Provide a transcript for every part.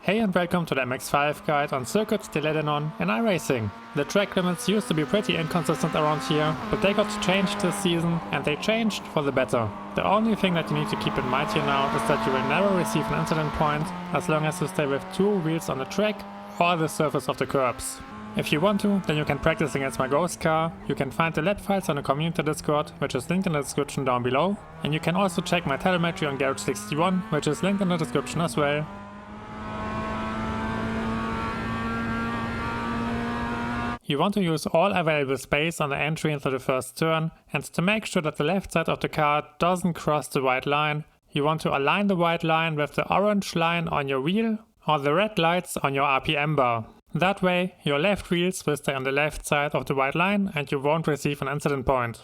Hey and welcome to the MX5 guide on Circuit de Lédenon in iRacing. The track limits used to be pretty inconsistent around here, but they got changed this season and they changed for the better. The only thing that you need to keep in mind here now is that you will never receive an incident point as long as you stay with two wheels on the track or the surface of the curbs. If you want to, then you can practice against my ghost car. You can find the lap files on the community Discord, which is linked in the description down below. And you can also check my telemetry on Garage 61, which is linked in the description as well. You want to use all available space on the entry into the first turn, and to make sure that the left side of the car doesn't cross the white line, you want to align the white line with the orange line on your wheel or the red lights on your RPM bar. That way, your left wheels will stay on the left side of the white line and you won't receive an incident point.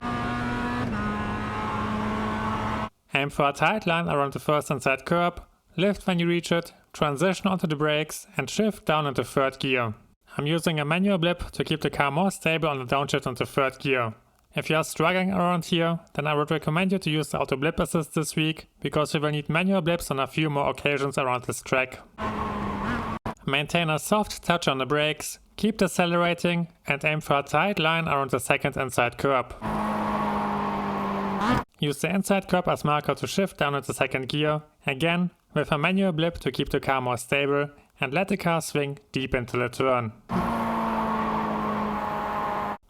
Aim for a tight line around the first inside curb, lift when you reach it, transition onto the brakes and shift down into third gear. I'm using a manual blip to keep the car more stable on the downshift into third gear. If you are struggling around here, then I would recommend you to use the auto blip assist this week, because you will need manual blips on a few more occasions around this track. Maintain a soft touch on the brakes, keep decelerating and aim for a tight line around the second inside curb. Use the inside curb as marker to shift down into second gear, again with a manual blip to keep the car more stable, and let the car swing deep into the turn.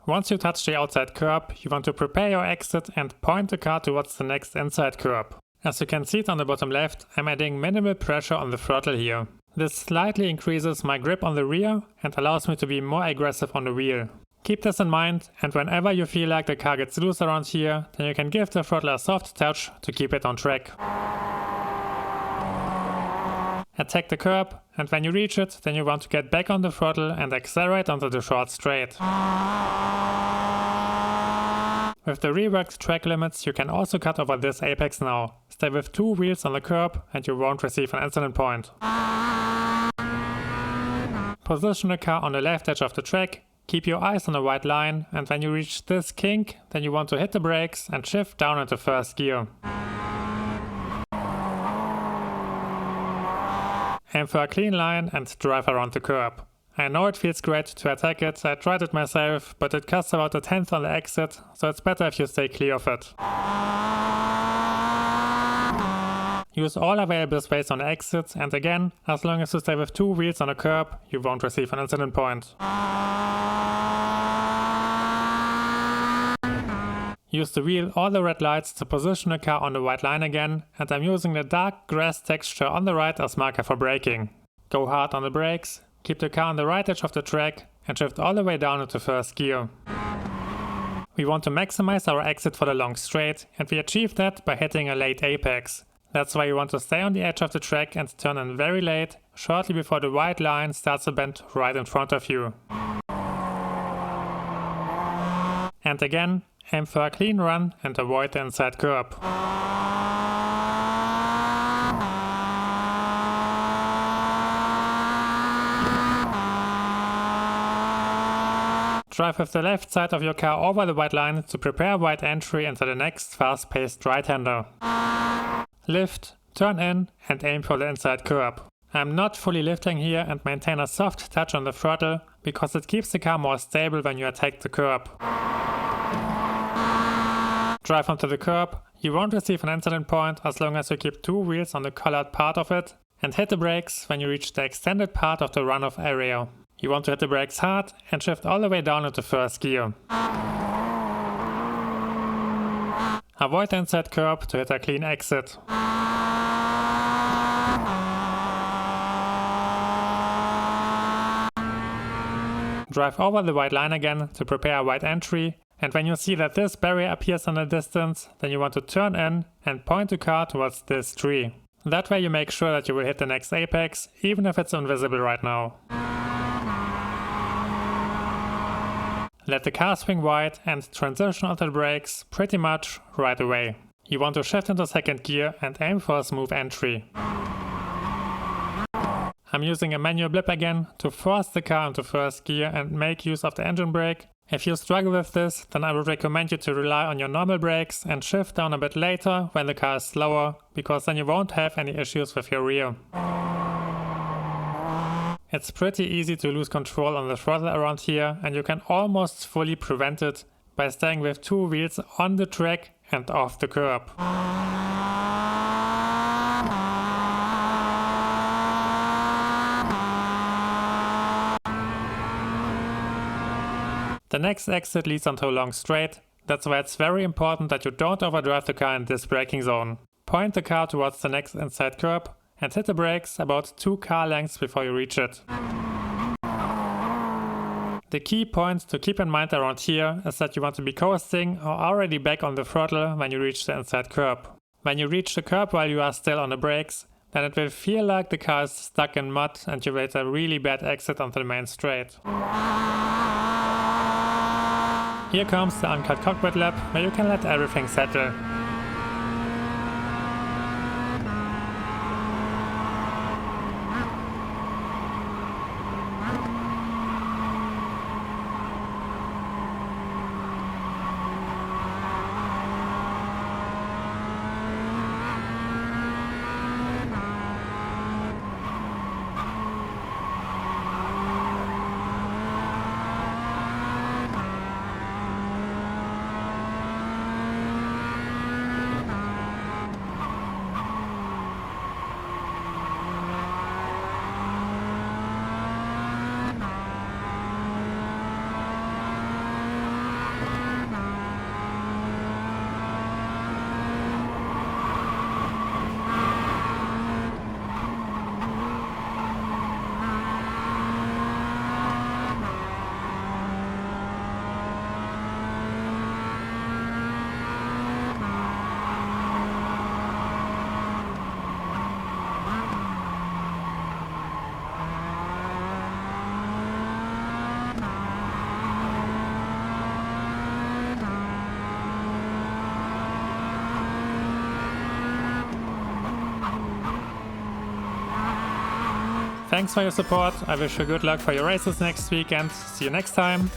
Once you touch the outside curb, you want to prepare your exit and point the car towards the next inside curb. As you can see it on the bottom left, I'm adding minimal pressure on the throttle here. This slightly increases my grip on the rear and allows me to be more aggressive on the wheel. Keep this in mind, and whenever you feel like the car gets loose around here, then you can give the throttle a soft touch to keep it on track. Attack the curb, and when you reach it, then you want to get back on the throttle and accelerate onto the short straight. With the reworked track limits, you can also cut over this apex now. Stay with two wheels on the curb and you won't receive an incident point. Position the car on the left edge of the track, keep your eyes on the white line, and when you reach this kink, then you want to hit the brakes and shift down into first gear. Aim for a clean line and drive around the curb. I know it feels great to attack it, I tried it myself, but it costs about a tenth on the exit, so it's better if you stay clear of it. Use all available space on the exit, and again, as long as you stay with two wheels on a curb, you won't receive an incident point. Use the wheel or the red lights to position the car on the white line again, and I'm using the dark grass texture on the right as marker for braking. Go hard on the brakes, keep the car on the right edge of the track, and shift all the way down into first gear. We want to maximize our exit for the long straight, and we achieve that by hitting a late apex. That's why you want to stay on the edge of the track and turn in very late, shortly before the white line starts to bend right in front of you. And again, aim for a clean run and avoid the inside curb. Drive with the left side of your car over the white line to prepare wide entry into the next fast-paced right-hander. Lift, turn in and aim for the inside curb. I'm not fully lifting here and maintain a soft touch on the throttle because it keeps the car more stable when you attack the curb. Drive onto the curb, you won't receive an incident point as long as you keep two wheels on the colored part of it, and hit the brakes when you reach the extended part of the runoff area. You want to hit the brakes hard and shift all the way down into first gear. Avoid the inside curb to hit a clean exit. Drive over the white line again to prepare a wide entry, and when you see that this barrier appears in the distance, then you want to turn in and point the car towards this tree. That way you make sure that you will hit the next apex, even if it's invisible right now. Let the car swing wide and transition onto the brakes pretty much right away. You want to shift into second gear and aim for a smooth entry. I'm using a manual blip again to force the car into first gear and make use of the engine brake. If you struggle with this, then I would recommend you to rely on your normal brakes and shift down a bit later when the car is slower, because then you won't have any issues with your rear. It's pretty easy to lose control on the throttle around here, and you can almost fully prevent it by staying with 2 wheels on the track and off the curb. The next exit leads onto a long straight. That's why it's very important that you don't overdrive the car in this braking zone. Point the car towards the next inside curb and hit the brakes about 2 car lengths before you reach it. The key point to keep in mind around here is that you want to be coasting or already back on the throttle when you reach the inside curb. When you reach the curb while you are still on the brakes, then it will feel like the car is stuck in mud and you will hit a really bad exit onto the main straight. Here comes the uncut cockpit lap, where you can let everything settle. Thanks for your support, I wish you good luck for your races next week and see you next time!